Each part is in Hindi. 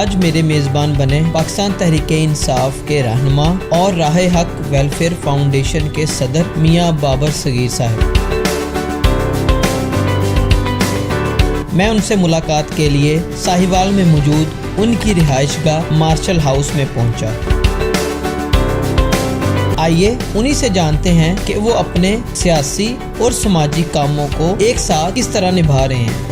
आज मेरे मेज़बान बने पाकिस्तान तहरीक-ए-इंसाफ के रहनुमा और राहे हक वेलफेयर फाउंडेशन के सदर मियां बाबर सगीर साहब। मैं उनसे मुलाकात के लिए साहिवाल में मौजूद उनकी रिहाइशगाह मार्शल हाउस में पहुंचा। आइए उन्हीं से जानते हैं कि वो अपने सियासी और समाजी कामों को एक साथ किस तरह निभा रहे हैं।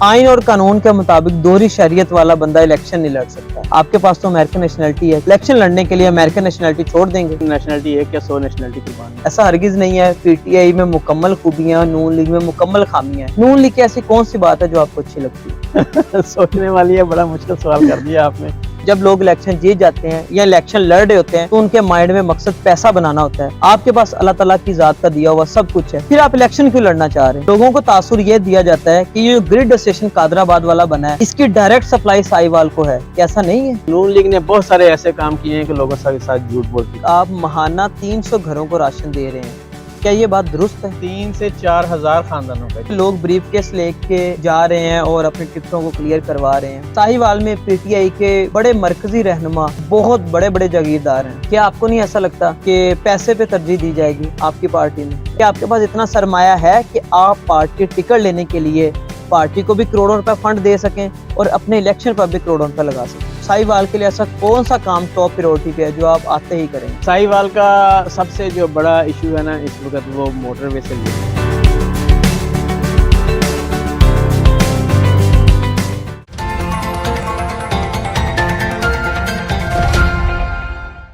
आइन और कानून के मुताबिक दोहरी शरीयत वाला बंदा इलेक्शन नहीं लड़ सकता। आपके पास तो अमेरिकन नेशनलिटी है, इलेक्शन लड़ने के लिए अमेरिकन नेशनलिटी छोड़ देंगे? नेशनलिटी है क्या 100 नेशनलिटी कुर्बान? ऐसा हरगिज नहीं है। पीटीआई में मुकम्मल खूबियां, नून लीग में मुकम्मल खामियां। नून लीग की ऐसी कौन सी बात है जो आपको अच्छी लगती है? सोचने वाली है, बड़ा मुश्किल सवाल कर दिया आपने। जब लोग इलेक्शन जीत जाते हैं या इलेक्शन लड़ रहे होते हैं तो उनके माइंड में मकसद पैसा बनाना होता है। आपके पास अल्लाह ताला की जात का दिया हुआ सब कुछ है, फिर आप इलेक्शन क्यों लड़ना चाह रहे हैं? लोगों को तासुर ये दिया जाता है कि ये ग्रिड स्टेशन कादराबाद वाला बना है, इसकी डायरेक्ट सप्लाई साहिवाल को है। ऐसा नहीं है। नून लीग ने बहुत सारे ऐसे काम किए हैं कि लोगों के साथ झूठ बोलती है। आप महाना 300 घरों को राशन दे रहे हैं, क्या ये बात दुरुस्त है? 3 से 4 हजार खानदानों का। लोग ब्रीफ केस लेके जा रहे हैं और अपने टिकटों को क्लियर करवा रहे हैं। साहिवाल में पीटीआई के बड़े मरकजी रहनुमा, बहुत बड़े बड़े जागीरदार हैं। क्या आपको नहीं ऐसा लगता कि पैसे पे तरजीह दी जाएगी आपकी पार्टी में? क्या आपके पास इतना सरमाया है कि आप पार्टी टिकट लेने के लिए पार्टी को भी करोड़ों रुपए फंड दे सकें और अपने इलेक्शन पर भी करोड़ों रुपए लगा सकें? साहिवाल के लिए ऐसा कौन सा काम टॉप प्रायोरिटी पे है जो आप आते ही करेंगे? साहिवाल का सबसे जो बड़ा इशू है ना इस वक्त, वो मोटरवे से जुड़ा है।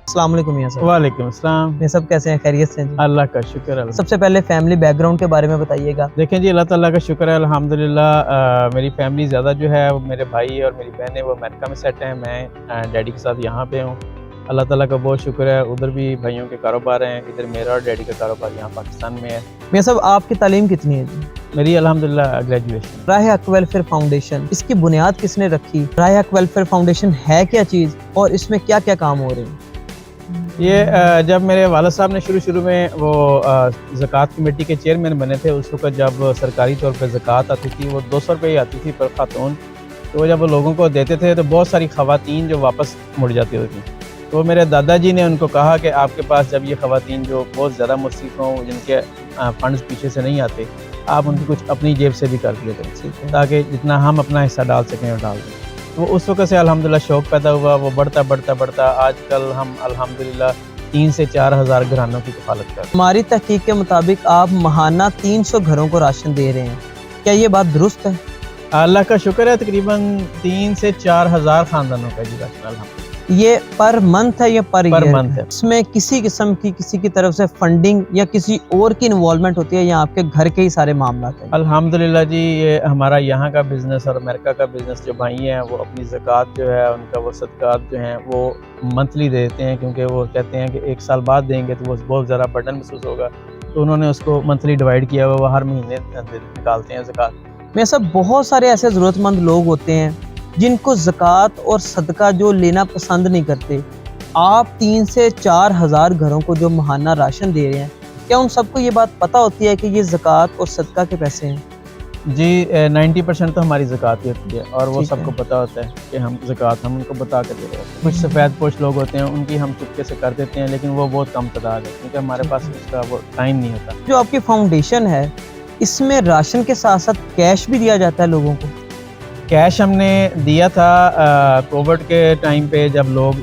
अस्सलाम वालेकुम मियां साहब। वालेकुम अस्सलाम। ये सब कैसे हैं? खैरियत से हैं जी? अल्लाह का शुक्र है। सबसे पहले फैमिली बैकग्राउंड के बारे में बताइएगा। देखें जी, अल्लाह ताला का शुक्र है, अल्हम्दुलिल्लाह। मेरी फैमिली ज़्यादा जो है वो मेरे भाई और मेरी बहनें वो अमेरिका में सेट हैं। मैं डैडी के साथ यहाँ पे हूँ। अल्लाह ताला का बहुत शुक्र है। उधर भी भाइयों के कारोबार हैं, इधर मेरा और डैडी का कारोबार यहाँ पाकिस्तान में है। मियां साहब, आपकी तालीम कितनी है जी? मेरी अल्हम्दुलिल्लाह ग्रेजुएशन। राहे हक वेलफेयर फाउंडेशन, इसकी बुनियाद किसने रखी? राहे हक वेलफेयर फाउंडेशन है क्या चीज़ और इसमें क्या क्या काम हो रहे हैं? ये जब मेरे वालिद साहब ने शुरू में वो ज़कात कमेटी के चेयरमैन बने थे, उस वक्त जब सरकारी तौर पर ज़कात आती थी वो 200 रुपये आती थी पर खातून। तो जब वो लोगों को देते थे तो बहुत सारी ख़वातीन जो वापस मुड़ जाती होती थी। तो मेरे दादाजी ने उनको कहा कि आपके पास जब ये ख़वातीन जो बहुत ज़्यादा मुस्तहिक़ हों, जिनके फ़ंड्स पीछे से नहीं आते, आप उनकी कुछ अपनी जेब से भी कर लेते ताकि जितना हम अपना हिस्सा डाल सकें और डाल दें। तो उस वक्त से अल्हम्दुलिल्लाह शौक़ पैदा हुआ। वो बढ़ता आजकल हम अल्हम्दुलिल्लाह 3 से 4 हज़ार घरानों की कफ़ालत कर। हमारी तहकीक के मुताबिक आप महाना 300 घरों को राशन दे रहे हैं, क्या ये बात दुरुस्त है? अल्लाह का शुक्र है, तकरीबन 3 से 4 हज़ार खानदानों का जी राशन अल्हम्दुलिल्लाह। ये पर मंथ है या पर मंथ है? इसमें किसी किस्म की किसी की तरफ से फंडिंग या किसी और की इन्वॉल्वमेंट होती है या आपके घर के ही सारे मामला हैं? अल्हम्दुलिल्लाह जी, ये हमारा यहाँ का बिज़नेस और अमेरिका का बिज़नेस, जो भाई हैं वो अपनी ज़कात जो है उनका वो सदक़ात जो हैं वो मंथली देते हैं, क्योंकि वो कहते हैं कि 1 साल बाद देंगे तो वो बहुत ज़्यादा बर्डन महसूस होगा। तो उन्होंने उसको मंथली डिवाइड किया हुआ, वो हर महीने निकालते हैं ज़कात। में सब बहुत सारे ऐसे ज़रूरतमंद लोग होते हैं जिनको ज़कात और सदका जो लेना पसंद नहीं करते। आप 3 से 4 हज़ार घरों को जो महाना राशन दे रहे हैं, क्या उन सबको ये बात पता होती है कि ये ज़कात और सदका के पैसे हैं? जी 90% तो हमारी ज़कात ही होती है और वो सबको पता होता है कि हम ज़कात हम उनको बता कर दे रहे हैं। कुछ सफ़ेद पोश लोग होते हैं, उनकी हम चुपके से कर देते हैं, लेकिन वो बहुत कम तादाद है क्योंकि हमारे पास उसका वो टाइम नहीं होता। जो आपकी फाउंडेशन है, इसमें राशन के साथ साथ कैश भी दिया जाता है लोगों को? कैश हमने दिया था कोविड के टाइम पे, जब लोग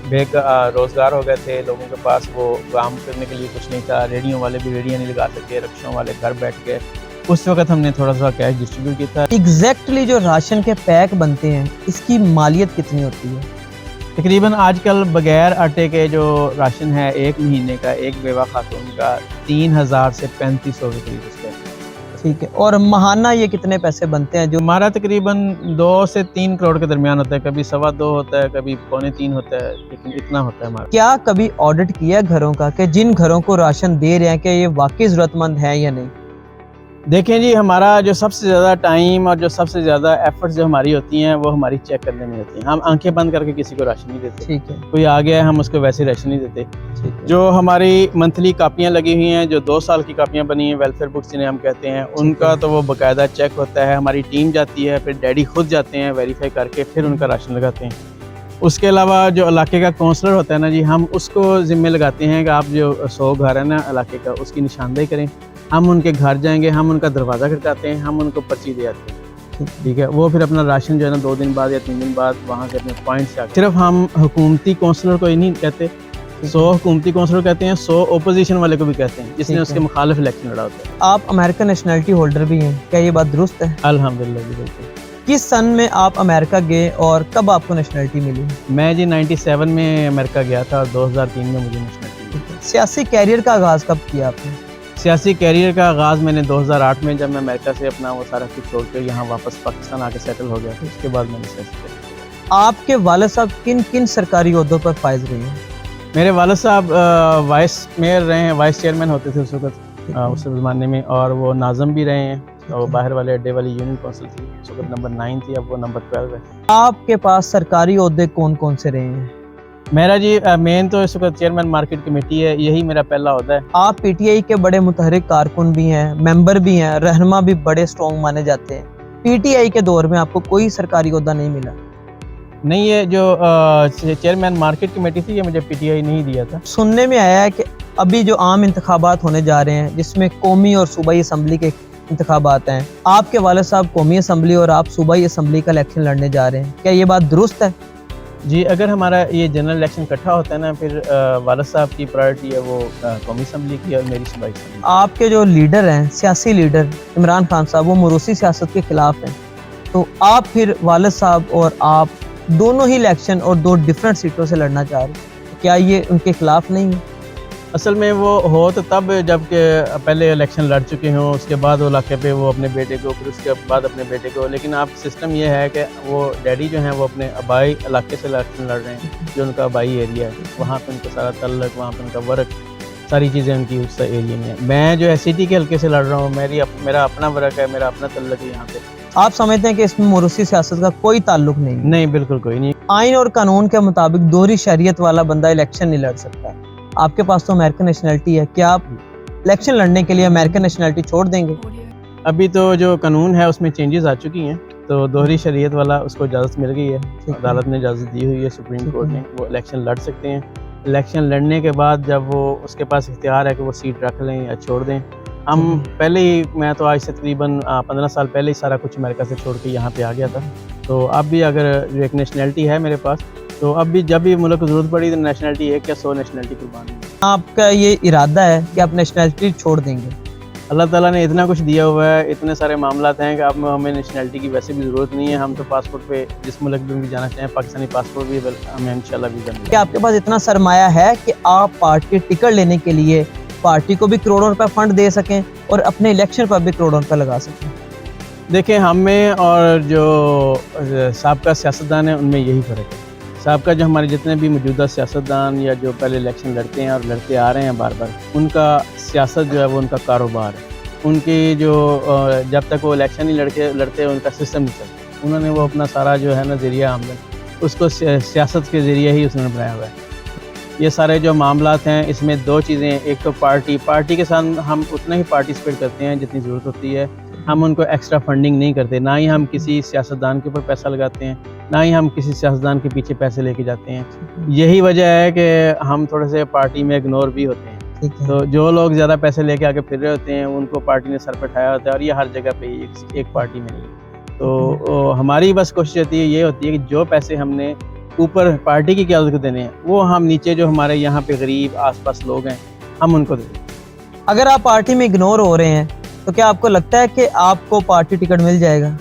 रोज़गार हो गए थे, लोगों के पास वो काम करने के लिए कुछ नहीं था। रेडियो वाले भी रेडियो नहीं लगा सके, रिक्शों वाले घर बैठ के, उस वक्त हमने थोड़ा सा कैश डिस्ट्रीब्यूट किया था। एग्जैक्टली जो राशन के पैक बनते हैं, इसकी मालियत कितनी होती है? तकरीबन आजकल बगैर आटे के जो राशन है 1 महीने का एक बेवा खातून का 3000 से 3500 के करीब उसका। ठीक है, और महाना ये कितने पैसे बनते हैं? जो हमारा तकरीबन 2 से 3 करोड़ के दरमियान होता है, कभी 2.25 होता है, कभी 2.25 होता है, लेकिन इतना होता है हमारा। क्या कभी ऑडिट किया घरों का कि जिन घरों को राशन दे रहे हैं कि ये वाकई जरूरतमंद है या नहीं? देखें जी, हमारा जो सबसे ज़्यादा टाइम और जो सबसे ज़्यादा एफर्ट्स जो हमारी होती हैं वो हमारी चेक करने में होती हैं। हम आंखें बंद करके किसी को राशन नहीं देते। ठीक है, कोई आ गया है हम उसको वैसे राशन नहीं देते। ठीक है, जो हमारी मंथली कापियाँ लगी हुई हैं, जो 2 साल की कापियाँ बनी हैं, वेलफेयर बुक्स जिन्हें हम कहते हैं, उनका तो वो बाकायदा चेक होता है। हमारी टीम जाती है, फिर डैडी खुद जाते हैं वेरीफाई करके, फिर उनका राशन लगाते हैं। उसके अलावा जो इलाके का काउंसलर होता है ना जी, हम उसको ज़िम्मे लगाते हैं कि आप जो 100 घर है ना इलाके का, उसकी निशानदेही करें। हम उनके घर जाएंगे, हम उनका दरवाज़ा खटकाते हैं, हम उनको पर्ची दे आते हैं। ठीक है, वो फिर अपना राशन जो है ना 2 दिन बाद या 3 दिन बाद वहाँ से अपने पॉइंट से आके, सिर्फ हम हुकूमती काउंसलर को ही नहीं कहते, 100 हुकूमती काउंसलर कहते हैं, 100 ओपोजिशन वाले को भी कहते हैं जिसने उसके मुखालिफ इलेक्शन लड़ा होता है। आप अमेरिकन नेशनलिटी होल्डर भी हैं, क्या ये बात दुरुस्त है? अल्हम्दुलिल्लाह जी, बिल्कुल। किस सन में आप अमेरिका गए और कब आपको नेशनलिटी मिली? मैं जी 97 में अमेरिका गया था और 2003 में मुझे नेशनलिटी मिली। सियासी कैरियर का आगाज़ कब किया आपने? सियासी कैरियर का आगाज़ मैंने 2008 में, जब मैं अमेरिका से अपना वो सारा कुछ छोड़ कर यहाँ वापस पाकिस्तान आके सेटल हो गया था, उसके बाद मैंने सियासी कैरियर। आपके वालिद साहब किन किन सरकारी ओहदों पर फाइज रहे हैं? मेरे वालिद साहब वाइस मेयर रहे हैं, वाइस चेयरमैन होते थे उस वक्त, उस ज़माने में, और वो नाज़म भी रहे हैं। और बाहर वाले अड्डे वाली यूनियन काउंसिल थी, उस वक्त नंबर 9 थी, अब वो नंबर 12 है। आपके पास सरकारी ओहदे कौन कौन से रहे हैं? मेरा जी मेन तो इस वक्त चेयरमैन मार्केट कमेटी है, यही मेरा पहला ओहदा है। आप पीटीआई के बड़े मुतहरिक कारकुन भी हैं, मेंबर भी हैं, रहनुमा भी बड़े स्ट्रॉन्ग माने जाते हैं। पीटीआई के दौर में आपको कोई सरकारी ओहदा नहीं मिला? नहीं, ये जो चेयरमैन मार्केट कमेटी थी, ये मुझे पीटीआई नहीं दिया था। सुनने में आया है कि अभी जो आम इंतखाबात होने जा रहे हैं, जिसमें कौमी और सूबाई असम्बली के इंतखाबात हैं, आपके वालिद साहब कौमी असम्बली और आप सूबाई असम्बली का इलेक्शन लड़ने जा रहे हैं, क्या ये बात दुरुस्त है? जी, अगर हमारा ये जनरल इलेक्शन इकट्ठा होता है ना, फिर वालिद साहब की प्रायोरिटी है वो कौमी असम्बली की और मेरी सूबाई असम्बली। आपके जो लीडर हैं, सियासी लीडर इमरान खान साहब, वो मोरूसी सियासत के खिलाफ हैं, तो आप फिर वालिद साहब और आप दोनों ही इलेक्शन और 2 डिफरेंट सीटों से लड़ना चाह रहे हैं, क्या ये उनके खिलाफ नहीं है? असल में वो हो तो तब जब के पहले इलेक्शन लड़ चुके हों, उसके बाद वो इलाके पे वो अपने बेटे को, फिर उसके बाद अपने बेटे को। लेकिन आप सिस्टम ये है कि वो डैडी जो हैं वो अपने आबाई इलाके से इलेक्शन लड़ रहे हैं, जो उनका आबाई एरिया है, वहाँ पे उनका सारा तल्लक, वहाँ पे उनका वर्क, सारी चीज़ें उनकी उस एरिया में है। मैं जो SCT के हल्के से लड़ रहा हूँ, मेरा अपना वर्क है, मेरा अपना तल्लक है यहाँ पे। आप समझते हैं कि इसमें मोरूसी सियासत का कोई ताल्लुक नहीं है? नहीं, बिल्कुल कोई नहीं। आइन और कानून के मुताबिक दोहरी शरीयत वाला बंदा इलेक्शन नहीं लड़ सकता। आपके पास तो अमेरिकन नेशनलिटी है, क्या आप इलेक्शन लड़ने के लिए अमेरिकन नेशनलिटी छोड़ देंगे? अभी तो जो कानून है उसमें चेंजेस आ चुकी हैं, तो दोहरी शरीयत वाला उसको इजाज़त मिल गई है, अदालत ने इजाज़त दी हुई है, सुप्रीम कोर्ट ने, वो इलेक्शन लड़ सकते हैं। इलेक्शन लड़ने के बाद जब वो उसके पास इख्तियार है कि वो सीट रख लें या छोड़ दें। हम पहले ही, मैं तो आज से तकरीबन 15 साल पहले ही सारा कुछ अमेरिका से छोड़ के यहाँ पे आ गया था, तो अब भी अगर जो एक नेशनलिटी है मेरे पास, तो अब भी जब भी मुल्क को ज़रूरत पड़ी तो नेशनलिटी 1 या 100 नेशनलिटी कुर्बान है। आपका ये इरादा है कि आप नेशनलिटी छोड़ देंगे? अल्लाह ताला ने इतना कुछ दिया हुआ है, इतने सारे मामलात हैं कि अब हमें नेशनलिटी की वैसे भी ज़रूरत नहीं है। हम तो पासपोर्ट पे जिस मुल्क में भी जाना चाहें, पाकिस्तानी पासपोर्ट भी हमें इंशाल्लाह वीज़ा मिलेगा। क्या आपके पास इतना सरमाया है कि आप पार्टी टिकट लेने के लिए पार्टी को भी करोड़ों रुपए फंड दे सकें और अपने इलेक्शन पर भी करोड़ों रुपए लगा सकें? देखें, हमें और जो साबका सियासतदान है उनमें यही फ़र्क है। साबका जो हमारे जितने भी मौजूदा सियासतदान या जो पहले इलेक्शन लड़ते हैं और लड़ते आ रहे हैं बार बार, उनका सियासत जो है वो उनका कारोबार है। उनकी जो जब तक वो इलेक्शन ही लड़ते उनका सिस्टम नहीं चलता। उन्होंने वो अपना सारा जो है ना ज़रिया आमदन उसको सियासत के ज़रिए ही उसने बनाया हुआ है। ये सारे जो मामलात हैं इसमें 2 चीज़ें, एक तो पार्टी के साथ हम उतना ही पार्टिसिपेट करते हैं जितनी ज़रूरत होती है। हम उनको एक्स्ट्रा फंडिंग नहीं करते, ना ही हम किसी सियासतदान के ऊपर पैसा लगाते हैं, ना ही हम किसी सियासतदान के पीछे पैसे लेके जाते हैं। यही वजह है कि हम थोड़े से पार्टी में इग्नोर भी होते हैं। तो जो लोग ज़्यादा पैसे लेके आके फिर रहे होते हैं उनको पार्टी ने सर पे उठाया होता है, और ये हर जगह पे एक पार्टी में नहीं। तो हमारी बस कोशिश होती है, ये होती है कि जो पैसे हमने ऊपर पार्टी की क़यादत को देने हैं वो हम नीचे जो हमारे यहाँ पे गरीब आसपास लोग हैं हम उनको दें। अगर आप पार्टी में इग्नोर हो रहे हैं तो क्या आपको लगता है कि आपको पार्टी टिकट मिल जाएगा?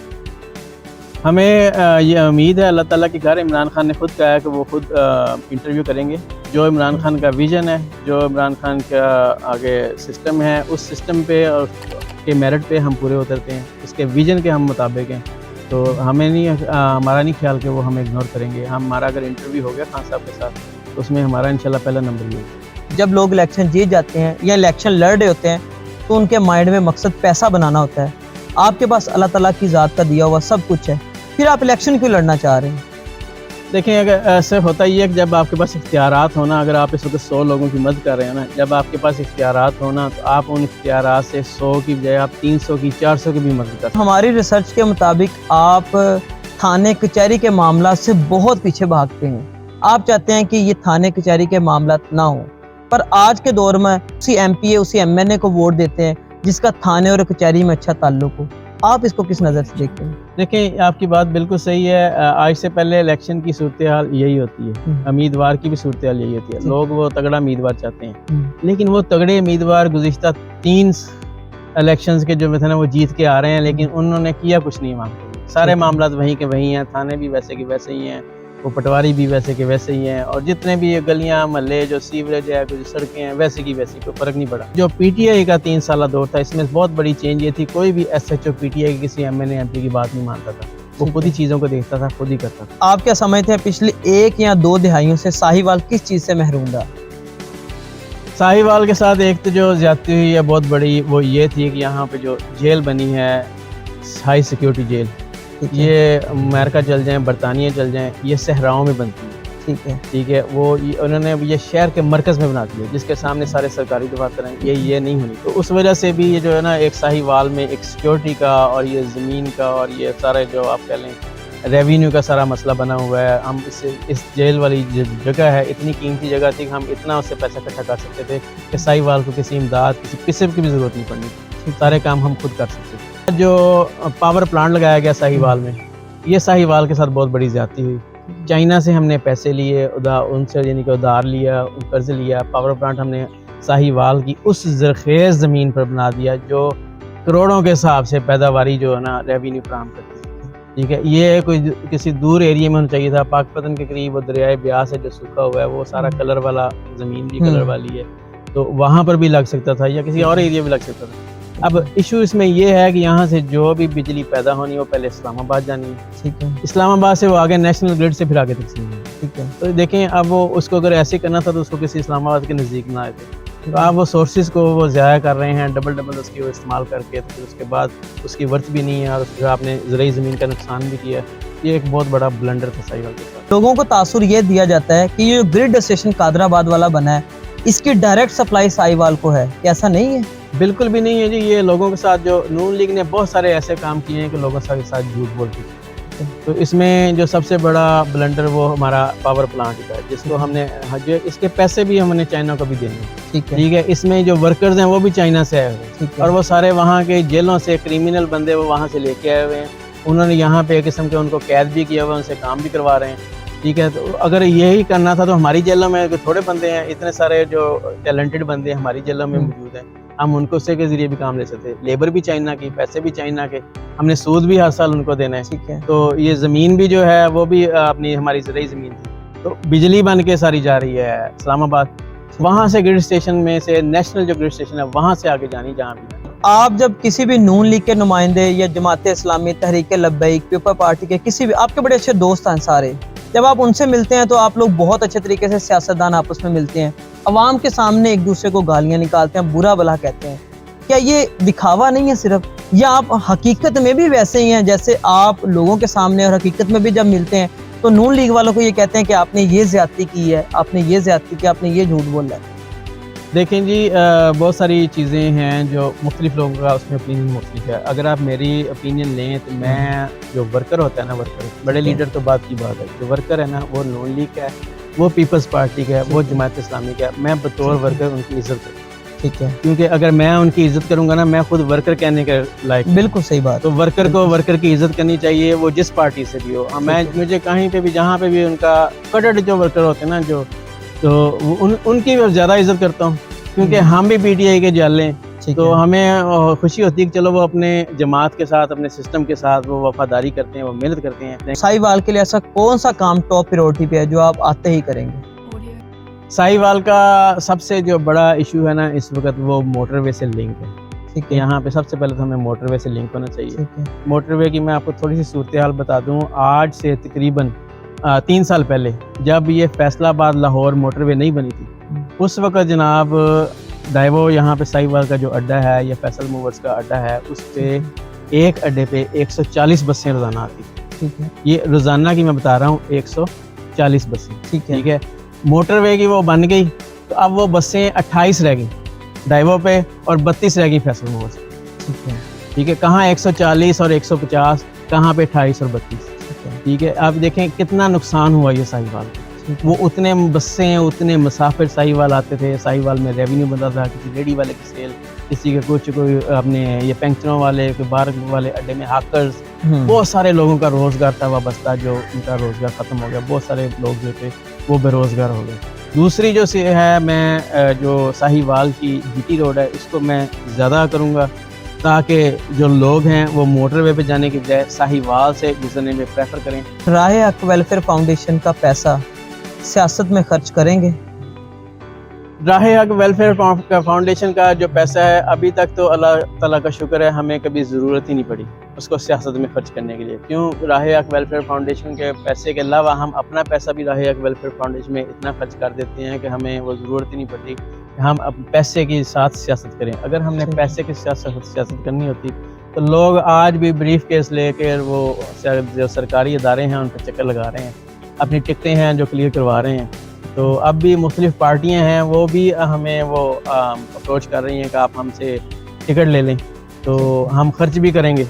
हमें ये उम्मीद है, अल्लाह ताला की घर, इमरान खान ने खुद कहा है कि वो खुद इंटरव्यू करेंगे। जो इमरान खान का विज़न है, जो इमरान खान का आगे सिस्टम है, उस सिस्टम पे और के मेरिट पे हम पूरे उतरते हैं, उसके विज़न के हम मुताबिक हैं। तो हमें नहीं, हमारा नहीं ख्याल कि वो हमें इग्नोर करेंगे। हमारा अगर इंटरव्यू हो गया खान साहब के साथ तो उसमें हमारा इंशाल्लाह पहला नंबर ही होगा। जब लोग इलेक्शन जीत जाते हैं या इलेक्शन लड़ रहे होते हैं तो उनके माइंड में मकसद पैसा बनाना होता है। आपके पास अल्लाह ताला की ज़ात का दिया हुआ सब कुछ है, फिर आप इलेक्शन क्यों लड़ना चाह रहे हैं? देखिए, अगर ऐसे होता ही है कि जब आपके पास इख्तियारात होना, अगर आप इस वक्त 100 लोगों की मदद कर रहे हैं ना, जब आपके पास इख्तियारात होना तो आप उन इख्तियारात से 100 की बजाय आप 300 की 400 की भी मदद कर सकते हैं। हमारी रिसर्च के मुताबिक आप थाने कचहरी के मामला से बहुत पीछे भागते हैं। आप चाहते हैं कि ये थाने कचहरी के मामला ना हो, पर आज के दौर में उसी एमपीए उसी एमएनए को वोट देते हैं जिसका थाने और कचहरी में अच्छा ताल्लुक हो। आप इसको किस नज़र से देखते हैं? देखिए, आपकी बात बिल्कुल सही है। आज से पहले इलेक्शन की सूरत हाल यही होती है, उम्मीदवार की भी सूरत हाल यही होती है। लोग वो तगड़ा उम्मीदवार चाहते हैं, लेकिन वो तगड़े उम्मीदवार गुज़िश्ता 3 इलेक्शंस के जो थे ना वो जीत के आ रहे हैं, लेकिन उन्होंने किया कुछ नहीं वहाँ। सारे मामला वहीं के वहीं हैं, थाने भी वैसे के वैसे ही हैं, वो पटवारी भी वैसे के वैसे ही हैं, और जितने भी ये गलियां महल्ले जो सीवरेज है कुछ सड़कें हैं वैसे की वैसी, कोई फ़र्क नहीं पड़ा। जो पीटीआई का 3 साल दौर था, इसमें बहुत बड़ी चेंज ये थी, कोई भी एसएचओ पीटीआई की किसी एमएनए एमपी की बात नहीं मानता था, वो खुद ही चीज़ों को देखता था, खुद ही करता था। आप क्या समझते हैं पिछली 1 या 2 दिहाइयों से साहिवाल किस चीज़ से महरूम रहा? साहिवाल के साथ एक तो जो ज्यादती हुई है बहुत बड़ी, वो ये थी कि यहाँ पे जो जेल बनी है, हाई सिक्योरिटी जेल, ये अमेरिका चल जाएं, बरतानिया चल जाएं, ये सहराओं में बनती है। ठीक है, वो उन्होंने ये शहर के मरकज़ में बना दिया, जिसके सामने सारे सरकारी दफातर हैं, ये नहीं होनी। तो उस वजह से भी ये जो है ना, एक साहिवाल में एक सिक्योरिटी का और ये ज़मीन का और ये सारे जो आप कह लें रेवेन्यू का सारा मसला बना हुआ है। हम इस जेल वाली जगह है, इतनी कीमती जगह थी कि हम इतना उससे पैसा इकट्ठा कर सकते थे कि साहिवाल को किसी इमदाद किसी किस्म की भी ज़रूरत नहीं पड़नी, सारे काम हम खुद कर सकते थे। जो पावर प्लांट लगाया गया साहिवाल में, ये साहिवाल के साथ बहुत बड़ी ज़्यादती हुई। चाइना से हमने पैसे लिए, उनसे यानी कि उधार लिया, कर्ज लिया, पावर प्लांट हमने साहिवाल की उस ज़रख़ेज़ ज़मीन पर बना दिया जो करोड़ों के हिसाब से पैदावारी जो है ना रेवेन्यू फराहम करती है। ठीक है, ये कोई किसी दूर एरिया में होना चाहिए था। पाकपतन के करीब वो दरियाए ब्यास है जो सूखा हुआ है, वो सारा कलर वाला ज़मीन भी कलर वाली है, तो वहाँ पर भी लग सकता था या किसी और एरिया में लग सकता था। अब इशू इसमें ये है कि यहाँ से जो भी बिजली पैदा होनी है वो पहले इस्लामाबाद जानी है। ठीक है, इस्लामाबाद से वो आगे नेशनल ग्रिड से फिर आगे तकसीम है। ठीक है, तो देखें अब वो उसको अगर ऐसे करना था तो उसको किसी इस्लामाबाद के नज़दीक ना आए थे, तो आप वो सोर्सेज को वो ज़ाया कर रहे हैं डबल उसकी वो इस्तेमाल करके, तो फिर उसके बाद उसकी वर्थ भी नहीं है और उसके आपने ज़रूरी ज़मीन का नुकसान भी किया। ये एक बहुत बड़ा ब्लंडर था साहिवाल के साथ। लोगों को तासुर ये दिया जाता है कि ये ग्रिड स्टेशन कादराबाद वाला बना है, इसकी डायरेक्ट सप्लाई साहिवाल को है, ऐसा नहीं है? बिल्कुल भी नहीं है जी। ये लोगों के साथ जो नून लीग ने बहुत सारे ऐसे काम किए हैं कि लोगों के साथ झूठ बोलती है। तो इसमें जो सबसे बड़ा ब्लंडर वो हमारा पावर प्लांट है, जिसको हमने जो इसके पैसे भी हमने चाइना को भी देने। ठीक है, इसमें जो वर्कर्स हैं वो भी चाइना से आए हुए हैं और वो सारे वहाँ के जेलों से क्रिमिनल बंदे वो वहाँ से लेके आए हुए हैं। उन्होंने यहाँ पे एक किस्म के उनको कैद भी किया हुआ, उनसे काम भी करवा रहे हैं। ठीक है, तो अगर यही करना था तो हमारी जेलों में थोड़े बंदे हैं, इतने सारे जो टैलेंटेड बंदे हमारी जेलों में मौजूद हैं, हम उनको से के जरिए भी काम ले सकते। लेबर भी चाइना की, पैसे भी चाइना के, हमने सूद भी हर साल उनको देना है। ठीक है, तो ये ज़मीन भी जो है वो भी अपनी हमारी ज़रूरी ज़मीन थी, तो बिजली बन के सारी जा रही है इस्लामाबाद, वहाँ से ग्रिड स्टेशन में से नेशनल जो ग्रिड स्टेशन है वहाँ से आगे जानी जहाँ भी। आप जब किसी भी नून लीग के नुमाइंदे या जमात इस्लामी, तहरीक लब्बैक, पीपल पार्टी के किसी भी आपके बड़े अच्छे दोस्त हैं सारे, जब आप उनसे मिलते हैं तो आप लोग बहुत अच्छे तरीके से सियासतदान आपस में मिलते हैं, अवाम के सामने एक दूसरे को गालियां निकालते हैं, बुरा भला कहते हैं। क्या ये दिखावा नहीं है सिर्फ, या आप हकीकत में भी वैसे ही हैं जैसे आप लोगों के सामने और हकीकत में भी जब मिलते हैं तो नून लीग वालों को ये कहते हैं कि आपने ये ज्यादती की है, आपने ये ज्यादती की, आपने ये झूठ बोला है? देखें जी, बहुत सारी चीज़ें हैं जो मुख्तलिफ लोगों का उसमें ओपिनियन मुख्तलिफ है। अगर आप मेरी ओपिनियन लें तो मैं जो वर्कर होता है ना, वर्कर बड़े लीडर तो बात की बात है, जो वर्कर है ना वो नून लीग का है, वो पीपल्स पार्टी का है, वो जमात इस्लामी का है। मैं बतौर वर्कर उनकी इज्जत करूँ। ठीक है, क्योंकि अगर मैं उनकी इज्जत करूंगा ना, मैं खुद वर्कर कहने के लायक। बिल्कुल सही बात। तो वर्कर को वर्कर की इज्जत करनी चाहिए, वो जिस पार्टी से भी हो। मुझे कहीं पे भी जहाँ पे भी उनका कटड़ जो वर्कर होते हैं ना, जो तो उनकी ज़्यादा इज्जत करता हूँ, क्योंकि हम भी पीटीआई के जाले हैं, तो हमें खुशी होती है कि चलो वो अपने जमात के साथ, अपने सिस्टम के साथ वो वफादारी करते हैं, वो मेहनत करते हैं। साहिवाल के लिए ऐसा कौन सा काम टॉप प्रायोरिटी पे है जो आप आते ही करेंगे? साहिवाल का सबसे जो बड़ा इशू है ना इस वक्त, वो मोटरवे से लिंक है। ठीक है, यहाँ पे सबसे पहले तो हमें मोटरवे से लिंक होना चाहिए। मोटरवे की मैं आपको थोड़ी सी सूरत हाल बता दूँ। आज से तकरीबन 3 साल पहले जब ये फैसलाबाद लाहौर मोटरवे नहीं बनी थी, उस वक्त जनाब डाइवो यहाँ पे साहिवाल का जो अड्डा है या फैसल मूवर्स का अड्डा है, उस पे एक अड्डे पे 140 बसें रोजाना आती हैं। ठीक है, ये रोजाना की मैं बता रहा हूँ, 140 बसें। ठीक है, ठीक है, मोटरवे की वो बन गई तो अब वो बसें 28 रह गई डाइवो पे और 32 रह गई फैसल मूवर्स पे। ठीक है, ठीक है, कहाँ 140 और 150, कहाँ पे 28 और 32। ठीक है, ठीक है, आप देखें कितना नुकसान हुआ ये साहिवाल को। वो उतने बसें, उतने मुसाफिर साहिवाल आते थे, साहिवाल में रेवेन्यू बनता था, किसी रेडी वाले की सेल, किसी के कुछ, कोई अपने ये पैंचरों वाले, कोई बार वाले अड्डे में हाकर्स, बहुत सारे लोगों का रोजगार था वाबस्ता, जो उनका रोजगार खत्म हो गया। बहुत सारे लोग जो थे वो बेरोजगार हो गए। दूसरी जो से है, मैं जो साहिवाल की जीटी रोड है इसको मैं ज़्यादा करूँगा ताकि जो लोग हैं वो मोटरवे पे जाने की बजाय साहिवाल से गुजरने में प्रेफर करें। राहे हक वेलफेयर फाउंडेशन का पैसा सियासत में खर्च करेंगे? राहे हक वेलफेयर फाउंडेशन का जो पैसा है, अभी तक तो अल्लाह ताला का शुक्र है हमें कभी ज़रूरत ही नहीं पड़ी उसको सियासत में खर्च करने के लिए। क्यों? राहे हक वेलफेयर फाउंडेशन के पैसे के अलावा हम अपना पैसा भी राहे हक वेलफेयर फाउंडेशन में इतना खर्च कर देते हैं कि हमें वो ज़रूरत ही नहीं पड़ती कि हम अब पैसे के साथ सियासत करें। अगर हमने पैसे की सियासत करनी होती तो लोग आज भी ब्रीफ केस लेकर वो जो सरकारी इदारे हैं उन पर चक्कर लगा रहे हैं, अपनी टिकटें हैं जो क्लियर करवा रहे हैं। तो अब भी मुख्तलिफ पार्टियां हैं वो भी हमें वो अप्रोच कर रही हैं कि आप हमसे टिकट ले लें तो हम खर्च भी करेंगे।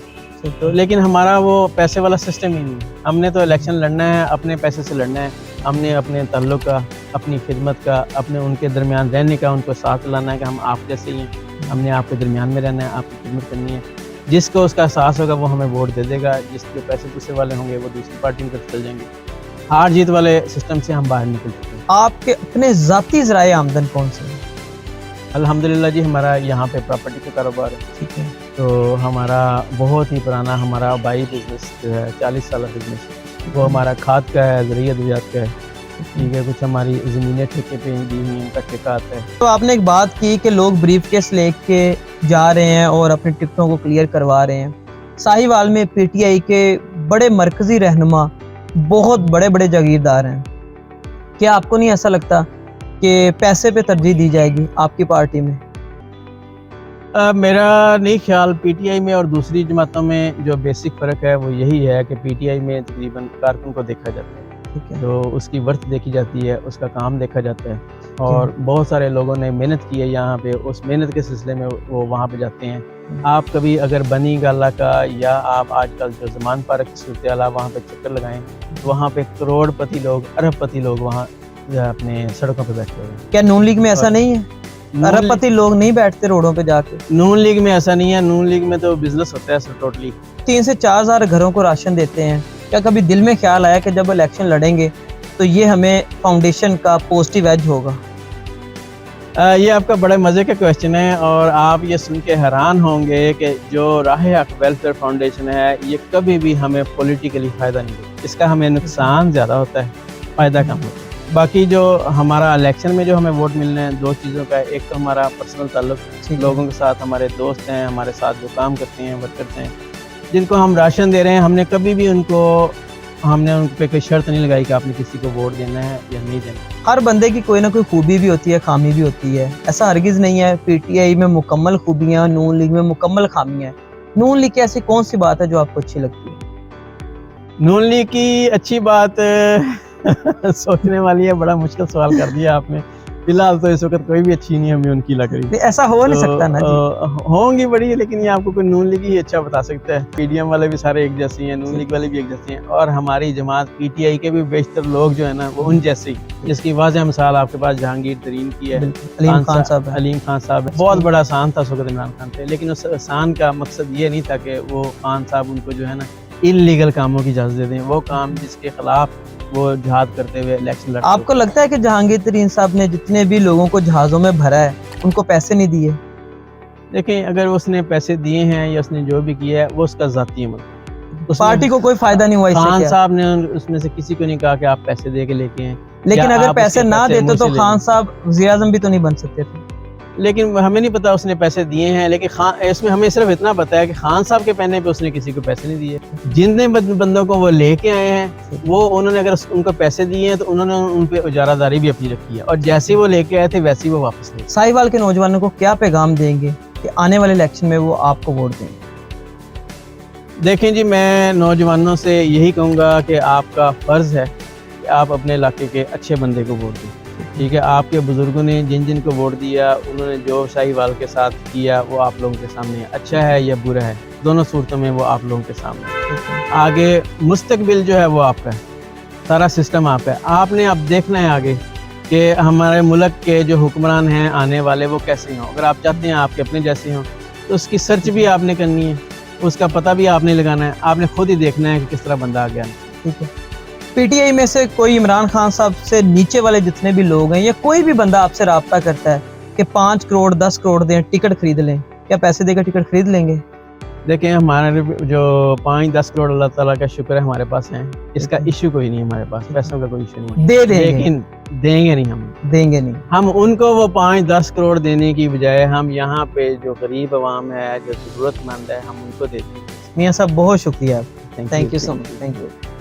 तो लेकिन हमारा वो पैसे वाला सिस्टम ही नहीं है। हमने तो इलेक्शन लड़ना है, अपने पैसे से लड़ना है। हमने अपने ताल्लुक़ का, अपनी खिदमत का, अपने उनके दरमियान रहने का, उनको साथ लाना है कि हम आप जैसे ही हैं, हमने आपके दरमियान में रहना है, आपकी खिदमत करनी है। जिसको उसका एहसास होगा वो हमें वोट दे देगा, जिसके पैसे दूसरे वाले होंगे वो दूसरी पार्टी में चल जाएंगे। हार जीत वाले सिस्टम से हम बाहर निकल सकते हैं। आपके अपने ज़ाती ज़राए आमदन कौन से हैं? अल्हम्दुलिल्लाह जी, हमारा यहाँ पे प्रॉपर्टी का कारोबार है। ठीक है, तो हमारा बहुत ही पुराना हमारा बाई बिजनेस जो है, 40 साल बिजनेस, वो हमारा खाद का है, ज़रिया अद्वियात का है। ठीक है, कुछ हमारी ज़मीनें ठेके पे दी हुई हैं, उनका ठेका आता है। तो आपने एक बात की कि लोग ब्रीफ केस लेके जा रहे हैं और अपनी टिकटों को क्लियर करवा रहे हैं। साहिवाल में पीटीआई के बड़े मरकजी रहनुमा, बहुत बड़े बड़े जागीरदार हैं। क्या आपको नहीं ऐसा लगता कि पैसे पे तरजीह दी जाएगी आपकी पार्टी में? मेरा नहीं ख्याल। पीटीआई में और दूसरी जमातों में जो बेसिक फ़र्क है वो यही है कि पीटीआई में तकरीबन कारकुन को देखा जाता है, ठीक है, तो उसकी वर्थ देखी जाती है, उसका काम देखा जाता है। और बहुत सारे लोगों ने मेहनत की है यहाँ पे, उस मेहनत के सिलसिले में वो वहाँ पे जाते हैं। आप कभी अगर बनी गाला का या आप आजकल जो ज़मान पार्क की सूरत हाल वहाँ पे चक्कर लगाएं तो वहाँ पे करोड़पति लोग, अरबपति लोग वहाँ अपने सड़कों पे बैठे हुए हैं। क्या नून लीग में ऐसा नहीं है? अरबपति लोग नहीं बैठते रोडों पे जाके? नून लीग में ऐसा नहीं है। नून लीग में तो बिजनेस होता है सर टोटली। 3 से 4 हज़ार घरों को राशन देते हैं। क्या कभी दिल में ख्याल आया कि जब इलेक्शन लड़ेंगे तो ये हमें फाउंडेशन का पॉजिटिव एज होगा? ये आपका बड़े मज़े का क्वेश्चन है और आप ये सुन के हैरान होंगे कि जो राहे हक वेलफेयर फाउंडेशन है ये कभी भी हमें पॉलिटिकली फ़ायदा नहीं देता। इसका हमें नुकसान ज़्यादा होता है, फ़ायदा कम होता है। बाकी जो हमारा इलेक्शन में जो हमें वोट मिलने हैं, 2 चीज़ों का, एक तो हमारा पर्सनल ताल्लुक़ लोगों के साथ, हमारे दोस्त हैं, हमारे साथ जो काम करते हैं, वर्कर्स हैं, जिनको हम राशन दे रहे हैं। हमने कभी भी उन पे कोई शर्त नहीं लगाई कि आपने किसी को वोट देना है या नहीं देना। हर बंदे की कोई ना कोई खूबी भी होती है, खामी भी होती है। ऐसा हरगिज़ नहीं है पीटीआई में मुकम्मल खूबियाँ, नून लीग में मुकम्मल खामियाँ हैं। नून लीग की ऐसी कौन सी बात है जो आपको अच्छी लगती है? नून लीग की अच्छी बात सोचने वाली है, बड़ा मुश्किल सवाल कर दिया आपने। फिलहाल तो इस वक्त कोई भी अच्छी नहीं हमें उनकी लग रही। ऐसा हो नहीं सकता ना जी। होंगी बड़ी, लेकिन ये आपको कोई नून लीग ही अच्छा बता सकता है। पीडीएम वाले भी सारे एक जैसे हैं, नून लीग वाले भी एक जैसे हैं, और हमारी जमात पीटीआई के भी बेशतर लोग जो है ना वो उन जैसे ही। जिसकी वाज़ह मिसाल आपके पास जहांगीर तरीन की है, अलीम खान साहब। अलीम खान साहब बहुत बड़ा एहसान था उस वक्त इमरान खान पे, लेकिन उस एहसान का मकसद ये नहीं था कि वो खान साहब उनको जो है ना इल्लीगल कामों की इजाज़त दे दें। वो काम जिसके खिलाफ वो जहाद करते हुए इलेक्शन लड़ते। आपको लगता है कि जहांगीर तरीन साहब ने जितने भी लोगों को जहाज़ों में भरा है उनको पैसे नहीं दिए? देखें, अगर उसने पैसे दिए हैं या उसने जो भी किया है वो उसका ज़ाती अमल, पार्टी को कोई फायदा नहीं हुआ। खान साहब ने उसमें से किसी को नहीं कहा कि आप पैसे दे के लेके आए। लेकिन अगर पैसे ना देते तो खान साहब वज़ीर आज़म भी तो नहीं बन सकते थे। लेकिन हमें नहीं पता उसने पैसे दिए हैं, लेकिन खान इसमें हमें सिर्फ इतना पता है कि खान साहब के कहने पे उसने किसी को पैसे नहीं दिए। जितने बंदों को वो लेके आए हैं वो उन्होंने अगर उनको पैसे दिए हैं तो उन्होंने उन पे उजारादारी भी अपनी रखी है, और जैसे ही वो लेके आए थे वैसे ही वो वापस ले। साहिवाल के नौजवानों को क्या पैगाम देंगे कि आने वाले इलेक्शन में वो आपको वोट दें? देखें जी, मैं नौजवानों से यही कहूँगा कि आपका फ़र्ज़ है कि आप अपने इलाके के अच्छे बंदे को वोट दें। ठीक है, आपके बुज़ुर्गों ने जिन जिन को वोट दिया उन्होंने जो साहिवाल के साथ किया वो आप लोगों के सामने है। अच्छा है या बुरा है, दोनों सूरतों में वो आप लोगों के सामने है। आगे मुस्तकबिल जो है वो आपका है, सारा सिस्टम आप है। आपने अब देखना है आगे कि हमारे मुल्क के जो हुक्मरान हैं आने वाले वो कैसे हों। अगर आप चाहते हैं आपके अपने जैसे हों तो उसकी सर्च भी आपने करनी है, उसका पता भी आपने लगाना है, आपने खुद ही देखना है कि किस तरह बंदा आ गया। ठीक है, पीटीआई में से कोई इमरान खान साहब से नीचे वाले जितने भी लोग हैं या कोई भी बंदा आपसे रब्ता करता है कि 5 करोड़ 10 करोड़ दें टिकट खरीद लें, क्या पैसे देकर टिकट खरीद लेंगे? देखें, हमारे जो 5-10 करोड़ अल्लाह ताला का शुक्र है हमारे पास हैं, इसका इशू कोई नहीं है हमारे पास, पैसों का कोई इशू नहीं है। दे देंगे, लेकिन देंगे नहीं, हम देंगे नहीं। हम उनको वो 5-10 करोड़ देने की बजाय हम यहाँ पे जो गरीब आवाम है, जो ज़रूरतमंद है, हम उनको देते हैं। मियाँ साहब बहुत शुक्रिया, thank you you. So much, thank you.